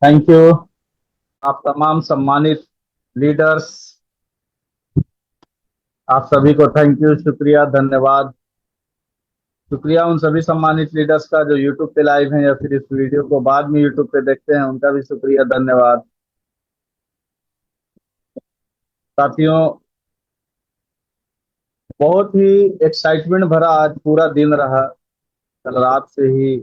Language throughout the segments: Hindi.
Thank you. आप तमाम सम्मानित लीडर्स, आप सभी को थैंक यू, शुक्रिया, धन्यवाद। शुक्रिया उन सभी सम्मानित लीडर्स का जो यूट्यूब पे लाइव हैं या फिर इस वीडियो को बाद में यूट्यूब पे देखते हैं, उनका भी शुक्रिया, धन्यवाद। साथियों, बहुत ही एक्साइटमेंट भरा आज पूरा दिन रहा। कल रात से ही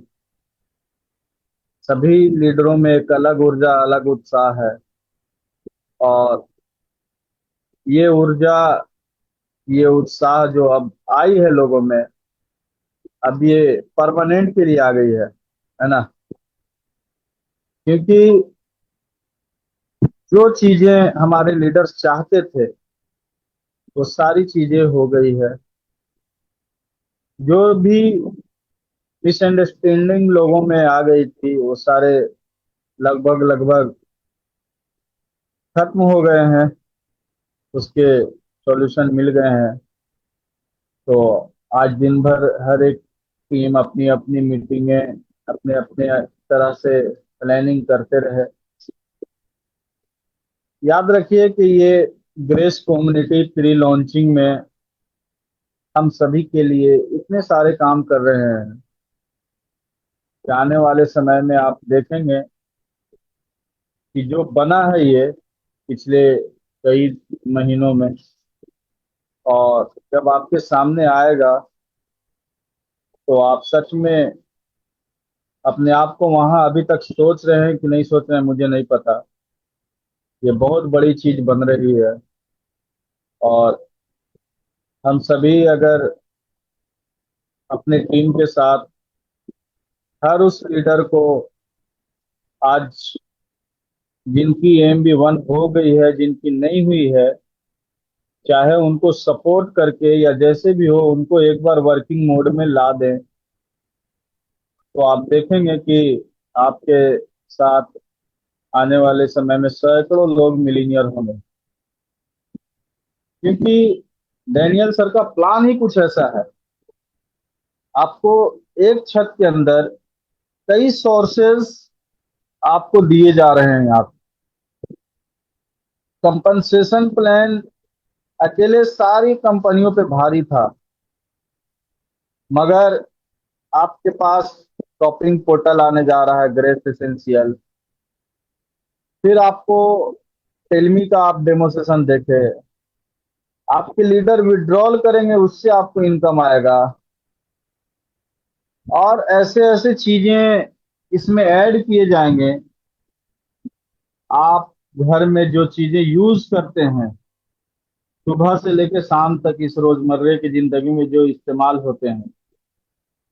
सभी लीडरों में एक अलग ऊर्जा, अलग उत्साह है। और ये ऊर्जा, ये उत्साह जो अब आई है लोगों में, अब ये परमानेंट के लिए आ गई है ना। क्योंकि जो चीजें हमारे लीडर्स चाहते थे वो सारी चीजें हो गई है। जो भी मिसअंडरस्टैंडिंग लोगों में आ गई थी वो सारे लगभग लगभग खत्म हो गए हैं। उसके सॉल्यूशन मिल गए हैं। तो आज दिन भर हर एक टीम अपनी अपनी मीटिंगें अपने अपने तरह से प्लानिंग करते रहे। याद रखिए कि ये ग्रेस कम्युनिटी प्री लॉन्चिंग में हम सभी के लिए इतने सारे काम कर रहे हैं कि आने वाले समय में आप देखेंगे कि जो बना है ये पिछले कई महीनों में, और जब आपके सामने आएगा तो आप सच में अपने आप को वहां अभी तक सोच रहे हैं कि नहीं सोच रहे हैं मुझे नहीं पता। ये बहुत बड़ी चीज बन रही है। और हम सभी अगर अपने टीम के साथ हर उस लीडर को आज जिनकी एम बी वन हो गई है, जिनकी नहीं हुई है, चाहे उनको सपोर्ट करके या जैसे भी हो उनको एक बार वर्किंग मोड में ला दें, तो आप देखेंगे कि आपके साथ आने वाले समय में सैकड़ों लोग मिलीनियर होंगे। क्योंकि डैनियल सर का प्लान ही कुछ ऐसा है। आपको एक छत के अंदर कई सोर्सेस आपको दिए जा रहे हैं। आप कंपनसेशन प्लान अकेले सारी कंपनियों पे भारी था, मगर आपके पास शॉपिंग पोर्टल आने जा रहा है, ग्रेस एसेंशियल। फिर आपको टेलमी का आप डेमो सेशन देखे, आपके लीडर विड्रॉल करेंगे उससे आपको इनकम आएगा। और ऐसे ऐसे चीजें इसमें ऐड किए जाएंगे। आप घर में जो चीजें यूज करते हैं सुबह से लेकर शाम तक, इस रोजमर्रे की जिंदगी में जो इस्तेमाल होते हैं,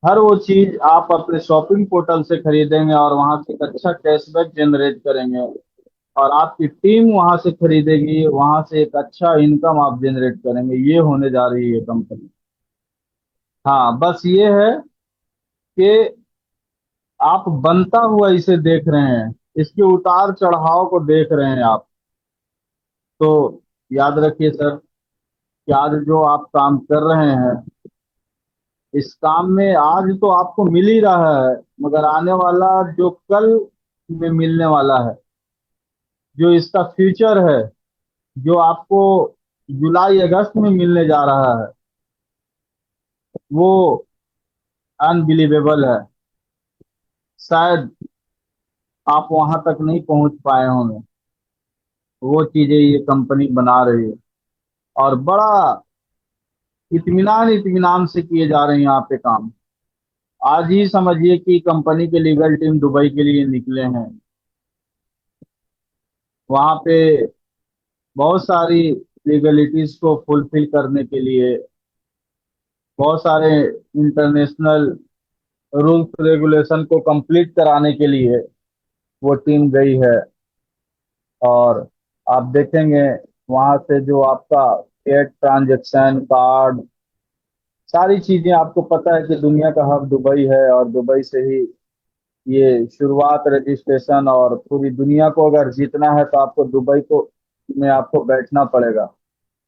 हर वो चीज आप अपने शॉपिंग पोर्टल से खरीदेंगे और वहां से एक अच्छा कैशबैक जनरेट करेंगे। और आपकी टीम वहां से खरीदेगी, वहां से एक अच्छा इनकम आप जनरेट करेंगे। ये होने जा रही है कंपनी। हाँ, बस ये है कि आप बनता हुआ इसे देख रहे हैं, इसके उतार चढ़ाव को देख रहे हैं आप। तो याद रखिए सर कि आज जो आप काम कर रहे हैं, इस काम में आज तो आपको मिल ही रहा है, मगर आने वाला जो कल में मिलने वाला है, जो इसका फ्यूचर है, जो आपको जुलाई अगस्त में मिलने जा रहा है, वो अनबिलीवेबल है। शायद आप वहां तक नहीं पहुंच पाए होंगे। वो चीजें ये कंपनी बना रही है, और बड़ा इत्मीनान इत्मीनान से किए जा रहे हैं यहाँ पे काम। आज ही समझिए कि कंपनी के लीगल टीम दुबई के लिए निकले हैं। वहां पे बहुत सारी लीगलिटीज को फुलफिल करने के लिए, बहुत सारे इंटरनेशनल रूल्स रेगुलेशन को कंप्लीट कराने के लिए वो टीम गई है। और आप देखेंगे वहां से जो आपका एड ट्रांजेक्शन कार्ड, सारी चीजें, आपको पता है कि दुनिया का हब दुबई है, और दुबई से ही ये शुरुआत, रजिस्ट्रेशन, और पूरी दुनिया को अगर जीतना है तो आपको दुबई को में आपको बैठना पड़ेगा,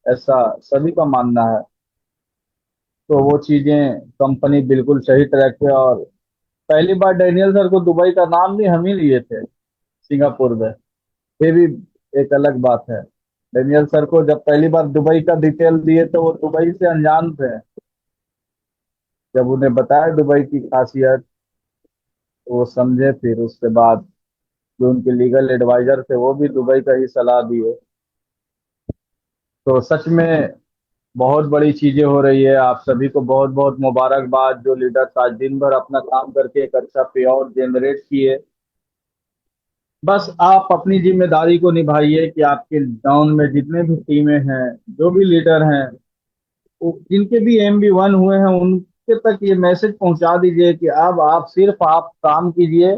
ऐसा सभी का मानना है। तो वो चीजें कंपनी बिल्कुल सही ट्रैक पे। और पहली बार डैनियल सर को दुबई का नाम भी हम ही लिए थे। सिंगापुर में। ये भी एक अलग बात है। डेनियल सर को जब पहली बार दुबई का डिटेल दिए तो वो दुबई से अनजान थे। जब उन्हें बताया दुबई की खासियत तो वो समझे। फिर उसके बाद जो उनके लीगल एडवाइजर थे वो भी दुबई का ही सलाह दिए। तो सच में बहुत बड़ी चीजें हो रही है। आप सभी को बहुत बहुत मुबारकबाद जो लीडर्स आज दिन भर अपना काम करके एक अच्छा पे आउट जनरेट किए। बस आप अपनी जिम्मेदारी को निभाइए कि आपके डाउन में जितने भी टीमें हैं, जो भी लीडर हैं, जिनके भी MB1 हुए हैं, उनके तक ये मैसेज पहुंचा दीजिए कि अब आप सिर्फ आप काम कीजिए,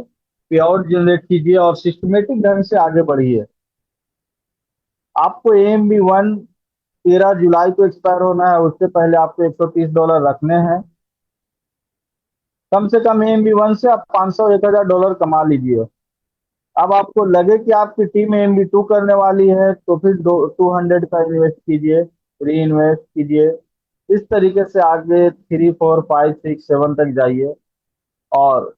पे आउट जनरेट कीजिए और सिस्टमेटिक ढंग से आगे बढ़िए। आपको MB1 13 जुलाई को एक्सपायर होना है, उससे पहले आपको $130 रखने हैं। कम से कम MB1 से आप 500 1000 डॉलर कमा लीजिए। अब आपको लगे कि आपकी टीम MB2 करने वाली है तो फिर 200 का इन्वेस्ट कीजिए, री इन्वेस्ट कीजिए। इस तरीके से आगे 3 4 5 6 7 तक जाइए। और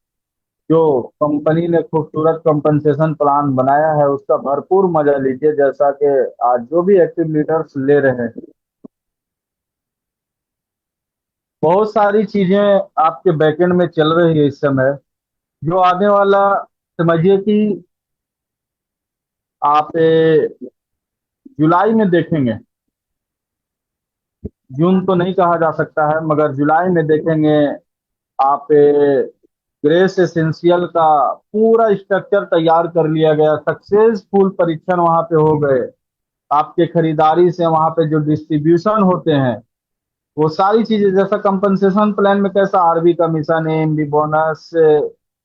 जो कंपनी ने खूबसूरत कंपनसेशन प्लान बनाया है उसका भरपूर मजा लीजिए, जैसा कि आज जो भी एक्टिव लीडर्स ले रहे हैं। बहुत सारी चीजें आपके बैकएंड में चल रही है इस समय, जो आने वाला, समझिए कि आप जुलाई में देखेंगे। जून तो नहीं कहा जा सकता है, मगर जुलाई में देखेंगे आप ग्रेस एसेंशियल का पूरा स्ट्रक्चर तैयार कर लिया गया, सक्सेसफुल परीक्षण वहां पे हो गए। आपके खरीदारी से वहां पे जो डिस्ट्रीब्यूशन होते हैं वो सारी चीजें, जैसा कंपनसेशन प्लान में कैसा RB commission, AMB bonus,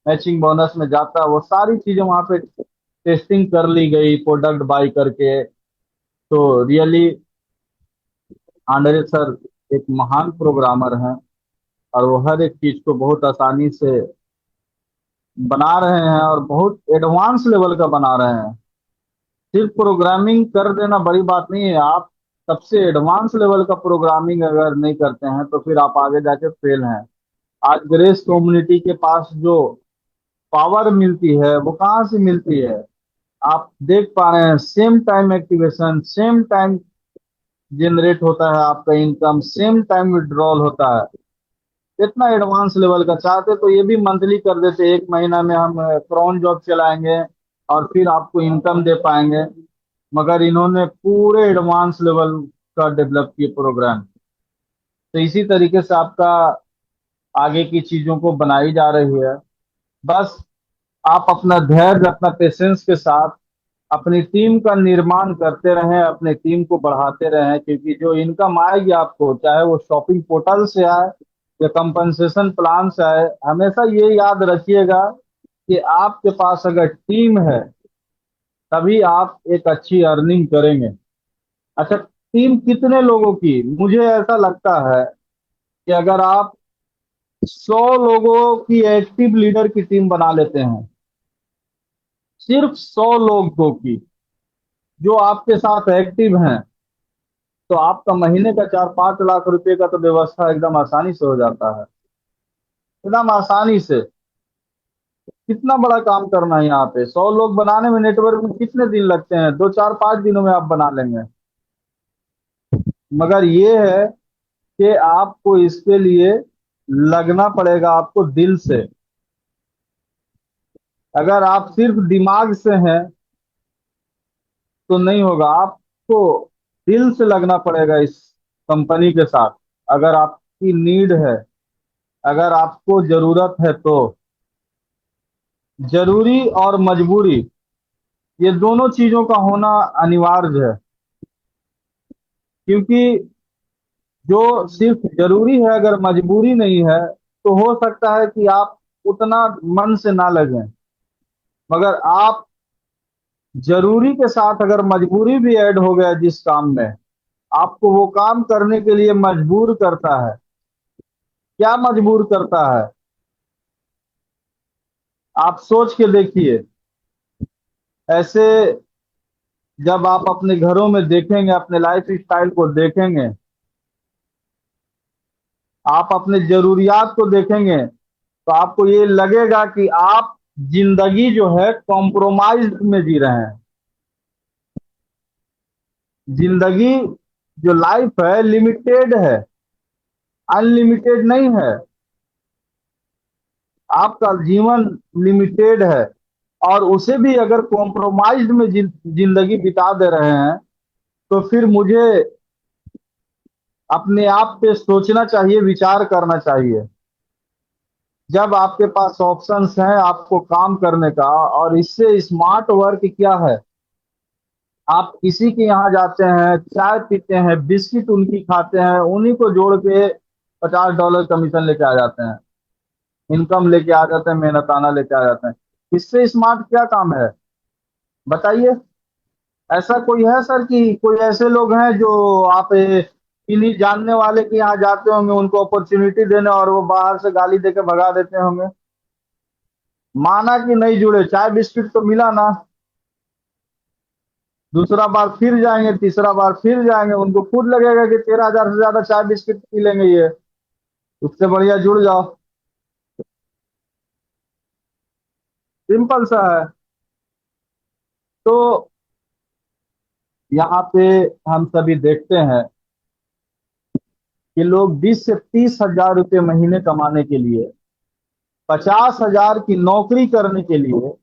matching bonus में जाता है, वो सारी चीजें वहां पे टेस्टिंग कर ली गई प्रोडक्ट बाई करके। तो रियली आंद्रे सर एक महान प्रोग्रामर हैं और वो हर एक चीज को बहुत आसानी से बना रहे हैं और बहुत एडवांस लेवल का बना रहे हैं। सिर्फ प्रोग्रामिंग कर देना बड़ी बात नहीं है, आप सबसे एडवांस लेवल का प्रोग्रामिंग अगर नहीं करते हैं तो फिर आप आगे जाके फेल हैं। आज ग्रेस कम्युनिटी के पास जो पावर मिलती है वो कहाँ से मिलती है? आप देख पा रहे हैं, same time activation, same time generate होता है आपका इनकम, सेम टाइम विड्रॉल होता है। इतना एडवांस लेवल का चाहते तो ये भी मंथली कर देते, 1 महीना में हम क्रॉन जॉब चलाएंगे और फिर आपको इनकम दे पाएंगे। मगर इन्होंने पूरे एडवांस लेवल का डेवलप किए प्रोग्राम। तो इसी तरीके से आपका आगे की चीजों को बनाई जा रही है। बस आप अपना धैर्य, अपना पेशेंस के साथ अपनी टीम का निर्माण करते रहें, अपने टीम को बढ़ाते रहें, क्योंकि जो इनकम आएगी आपको, चाहे वो शॉपिंग पोर्टल से आए या कंपनसेशन प्लान से आए, हमेशा ये याद रखिएगा कि आपके पास अगर टीम है तभी आप एक अच्छी अर्निंग करेंगे। अच्छा, टीम कितने लोगों की? मुझे ऐसा लगता है कि अगर आप 100 लोगों की एक्टिव लीडर की टीम बना लेते हैं, सिर्फ 100 लोगों की जो आपके साथ एक्टिव हैं, तो आपका महीने का 4 5 लाख रुपए का तो व्यवस्था एकदम आसानी से हो जाता है। एकदम आसानी से। कितना बड़ा काम करना है यहाँ पे, 100 लोग बनाने में नेटवर्क में कितने दिन लगते हैं? 2 4 5 दिनों में आप बना लेंगे। मगर ये है कि आपको इसके लिए लगना पड़ेगा, आपको दिल से। अगर आप सिर्फ दिमाग से हैं तो नहीं होगा, आपको दिल से लगना पड़ेगा इस कंपनी के साथ। अगर आपकी नीड है, अगर आपको जरूरत है तो। जरूरी और मजबूरी, ये दोनों चीजों का होना अनिवार्य है। क्योंकि जो सिर्फ जरूरी है, अगर मजबूरी नहीं है, तो हो सकता है कि आप उतना मन से ना लगें। मगर आप जरूरी के साथ अगर मजबूरी भी ऐड हो गया जिस काम में, आपको वो काम करने के लिए मजबूर करता है। क्या मजबूर करता है? आप सोच के देखिए। ऐसे जब आप अपने घरों में देखेंगे, अपने लाइफ स्टाइल को देखेंगे, आप अपने जरूरियात को देखेंगे, तो आपको ये लगेगा कि आप जिंदगी जो है कॉम्प्रोमाइज में जी रहे हैं। जिंदगी जो लाइफ है लिमिटेड है, अनलिमिटेड नहीं है। आपका जीवन लिमिटेड है, और उसे भी अगर कॉम्प्रोमाइज में जिंदगी बिता दे रहे हैं, तो फिर मुझे अपने आप पे सोचना चाहिए, विचार करना चाहिए। जब आपके पास ऑप्शंस हैं आपको काम करने का, और इससे स्मार्ट वर्क क्या है। आप किसी के यहाँ जाते हैं, चाय पीते हैं, बिस्किट उनकी खाते हैं, उन्हीं को जोड़ के $50 कमीशन लेके आ जाते हैं, इनकम लेके आ जाते हैं, मेहनताना लेके आ जाते हैं। इससे स्मार्ट क्या काम है, बताइए। ऐसा कोई है सर कि कोई ऐसे लोग हैं जो आप इन्हीं जानने वाले के यहाँ जाते होंगे, उनको अपॉर्चुनिटी देने, और वो बाहर से गाली देके भगा देते होंगे। माना कि नहीं जुड़े, चाय बिस्किट तो मिला ना, दूसरा बार फिर जाएंगे, तीसरा बार फिर जाएंगे, उनको खुद लगेगा कि 13,000 से ज्यादा चाय बिस्किट पी लेंगे ये, उससे बढ़िया जुड़ जाओ। सिंपल सा है। तो यहाँ पे हम सभी देखते हैं कि लोग 20 से 30 हजार रुपये महीने कमाने के लिए, 50 हजार की नौकरी करने के लिए,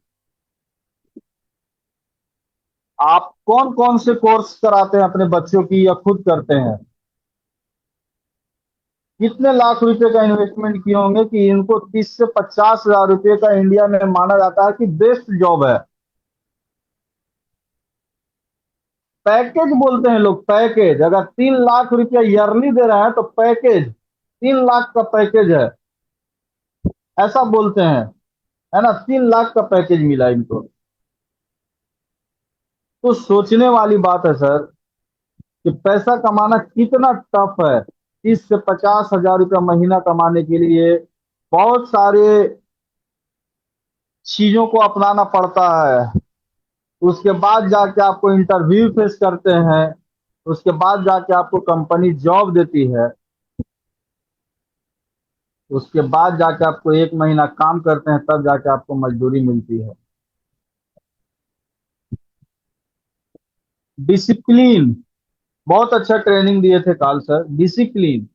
आप कौन कौन से कोर्स कराते हैं अपने बच्चों की, या खुद करते हैं। कितने लाख रुपए का इन्वेस्टमेंट किए होंगे कि इनको 30 से 50 हजार रुपये का इंडिया में माना जाता है कि बेस्ट जॉब है। पैकेज बोलते हैं लोग, पैकेज। अगर 3 लाख रुपया ईयरली दे रहे हैं तो पैकेज 3 लाख का पैकेज है, ऐसा बोलते हैं, है ना। 3 लाख का पैकेज मिला इनको। तो सोचने वाली बात है सर कि पैसा कमाना कितना टफ है। 30 से 50 हजार रुपया महीना कमाने के लिए बहुत सारे चीजों को अपनाना पड़ता है। उसके बाद जाके आपको इंटरव्यू फेस करते हैं, उसके बाद जाके आपको कंपनी जॉब देती है, उसके बाद जाके आपको 1 महीना काम करते हैं, तब जाके आपको मजदूरी मिलती है। डिसिप्लिन, बहुत अच्छा ट्रेनिंग दिए थे काल सर। डिसिप्लिन,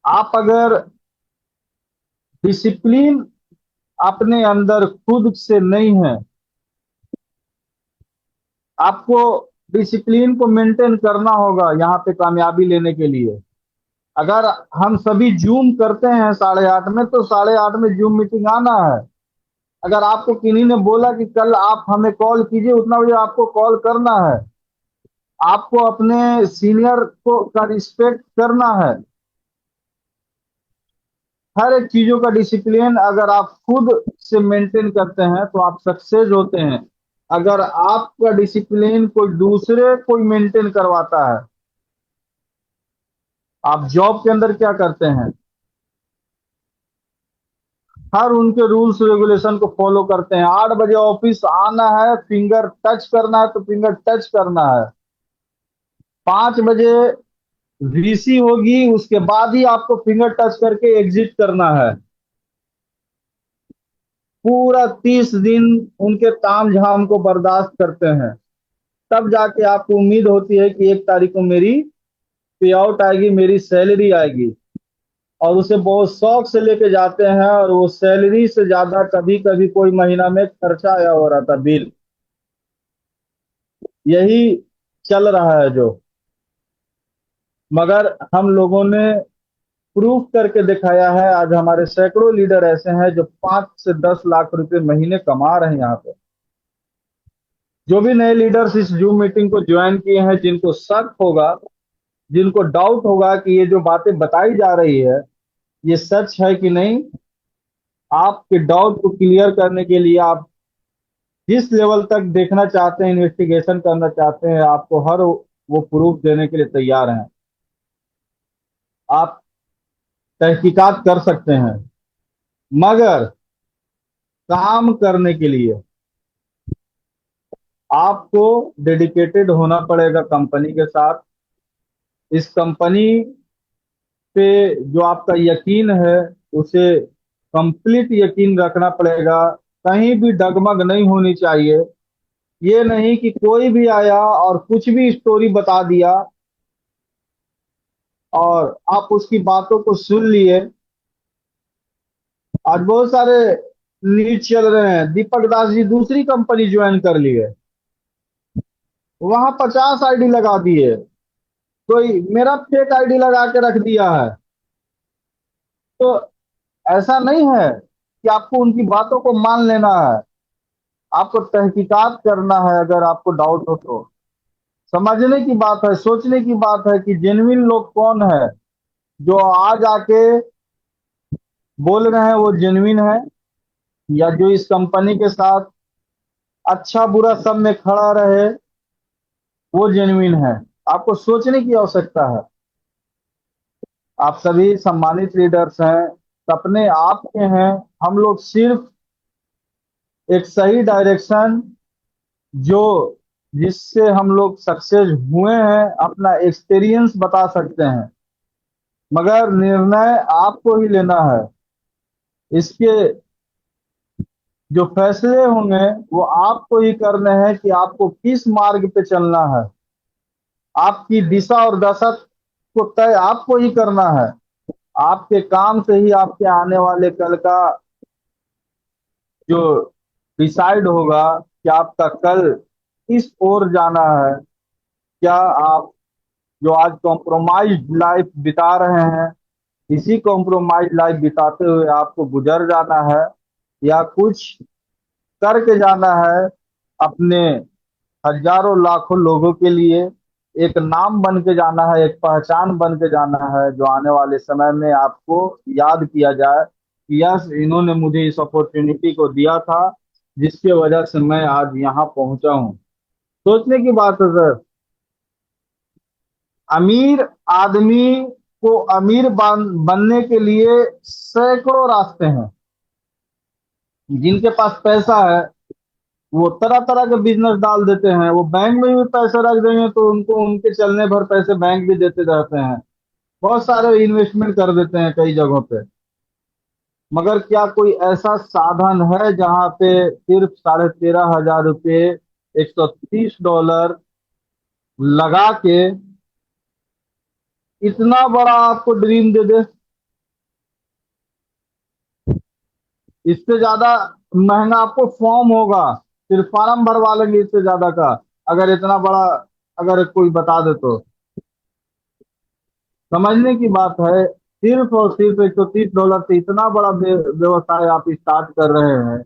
आप अगर डिसिप्लिन अपने अंदर खुद से नहीं है, आपको डिसिप्लिन को मेंटेन करना होगा यहाँ पे कामयाबी लेने के लिए। अगर हम सभी जूम करते हैं 8:30 में, तो 8:30 में जूम मीटिंग आना है। अगर आपको किन्हीं ने बोला कि कल आप हमें कॉल कीजिए, उतना बजे आपको कॉल करना है। आपको अपने सीनियर को का रिस्पेक्ट करना है। हर एक चीजों का डिसिप्लिन अगर आप खुद से मेंटेन करते हैं तो आप सक्सेस होते हैं। अगर आपका डिसिप्लिन कोई दूसरे कोई मेंटेन करवाता है, आप जॉब के अंदर क्या करते हैं, हर उनके रूल्स रेगुलेशन को फॉलो करते हैं। 8 बजे ऑफिस आना है, फिंगर टच करना है तो फिंगर टच करना है। 5 बजे वीसी होगी, उसके बाद ही आपको फिंगर टच करके एग्जिट करना है। पूरा 30 दिन उनके ताम झाम को बर्दाश्त करते हैं, तब जाके आपको उम्मीद होती है कि 1 तारीख को मेरी पे आउट आएगी, मेरी सैलरी आएगी। और उसे बहुत शौक से लेके जाते हैं, और वो सैलरी से ज्यादा कभी कभी कोई महीना में खर्चा आया हो रहा था, बिल। यही चल रहा है जो। मगर हम लोगों ने प्रूफ करके दिखाया है। आज हमारे सैकड़ों लीडर ऐसे हैं जो 5 से 10 लाख रुपए महीने कमा रहे हैं यहाँ पे। जो भी नए लीडर्स इस जूम मीटिंग को ज्वाइन किए हैं, जिनको शक होगा, जिनको डाउट होगा कि ये जो बातें बताई जा रही है ये सच है कि नहीं, आपके डाउट को क्लियर करने के लिए आप जिस लेवल तक देखना चाहते हैं, इन्वेस्टिगेशन करना चाहते हैं, आपको हर वो प्रूफ देने के लिए तैयार हैं। आप तहकीकात कर सकते हैं, मगर काम करने के लिए आपको डेडिकेटेड होना पड़ेगा कंपनी के साथ। इस कंपनी पे जो आपका यकीन है, उसे कंप्लीट यकीन रखना पड़ेगा, कहीं भी डगमग नहीं होनी चाहिए। ये नहीं कि कोई भी आया और कुछ भी स्टोरी बता दिया और आप उसकी बातों को सुन लिए। आज बहुत सारे लीड चल रहे हैं, दीपक दास जी दूसरी कंपनी ज्वाइन कर लिए, वहां 50 आईडी लगा दिए, कोई मेरा फेक आईडी लगा के रख दिया है। तो ऐसा नहीं है कि आपको उनकी बातों को मान लेना है, आपको तहकीकात करना है। अगर आपको डाउट हो तो समझने की बात है, सोचने की बात है कि जेन्युइन लोग कौन है, जो आज आके बोल रहे हैं वो जेन्युइन है, या जो इस कंपनी के साथ अच्छा बुरा सब में खड़ा रहे वो जेन्युइन है। आपको सोचने की आवश्यकता है। आप सभी सम्मानित लीडर्स हैं, सपने आपके हैं। हम लोग सिर्फ एक सही डायरेक्शन, जो जिससे हम लोग सक्सेस हुए हैं, अपना एक्सपीरियंस बता सकते हैं, मगर निर्णय आपको ही लेना है। इसके जो फैसले होंगे वो आपको ही करने हैं कि आपको किस मार्ग पे चलना है। आपकी दिशा और दशा को तय आपको ही करना है। आपके काम से ही आपके आने वाले कल का जो डिसाइड होगा कि आपका कल किस ओर जाना है। क्या आप जो आज कॉम्प्रोमाइज लाइफ बिता रहे हैं, इसी कॉम्प्रोमाइज लाइफ बिताते हुए आपको गुजर जाना है, या कुछ करके जाना है अपने हजारों लाखों लोगों के लिए, एक नाम बन के जाना है, एक पहचान बन के जाना है, जो आने वाले समय में आपको याद किया जाए कि यस, इन्होंने मुझे इस अपॉर्चुनिटी को दिया था, जिसके वजह से मैं आज यहाँ पहुंचा हूँ। सोचने की बात है सर। अमीर आदमी को अमीर बनने के लिए सैकड़ों रास्ते हैं। जिनके पास पैसा है वो तरह तरह के बिजनेस डाल देते हैं, वो बैंक में भी पैसे रख देंगे तो उनको उनके चलने भर पैसे बैंक भी देते रहते हैं, बहुत सारे इन्वेस्टमेंट कर देते हैं कई जगहों पे। मगर क्या कोई ऐसा साधन है जहां पे सिर्फ 13,500 रुपये, $130 लगा के इतना बड़ा आपको ड्रीम दे दे? इससे ज्यादा महंगा आपको फॉर्म होगा, सिर्फ फॉर्म भरवा लेंगे इससे ज्यादा का, अगर इतना बड़ा अगर कोई बता दे तो। समझने की बात है, सिर्फ और सिर्फ $130 से इतना बड़ा व्यवसाय आप स्टार्ट कर रहे हैं,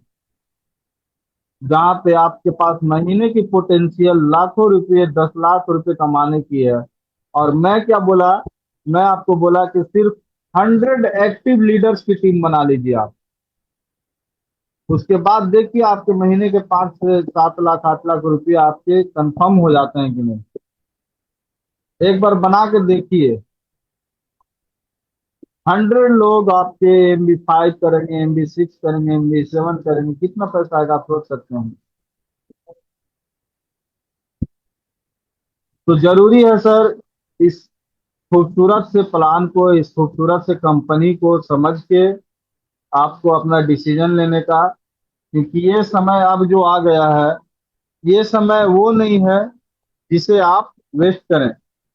जहाँ पे आपके पास महीने की पोटेंशियल लाखों रुपए, 10 लाख रुपए कमाने की है। और मैं क्या बोला, मैं आपको बोला कि सिर्फ 100 एक्टिव लीडर्स की टीम बना लीजिए आप। उसके बाद देखिए आपके महीने के 5 से 7 लाख, 8 लाख रुपये आपके कंफर्म हो जाते हैं कि नहीं। एक बार बना के देखिए। 100 लोग आपके MB5 करेंगे, MB6 करेंगे, MB7 करेंगे, कितना पैसा आएगा आप सोच सकते हैं। तो जरूरी है सर, इस खूबसूरत से प्लान को, इस खूबसूरत से कंपनी को समझ के आपको अपना डिसीजन लेने का। क्योंकि ये समय अब जो आ गया है, ये समय वो नहीं है जिसे आप वेस्ट करें।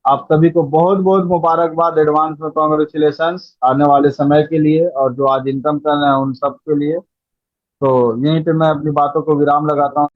आप सभी को बहुत बहुत मुबारकबाद, एडवांस में कॉन्ग्रेचुलेशंस आने वाले समय के लिए, और जो आज इनकम कर रहे हैं उन सब के लिए। तो यहीं पे मैं अपनी बातों को विराम लगाता हूँ।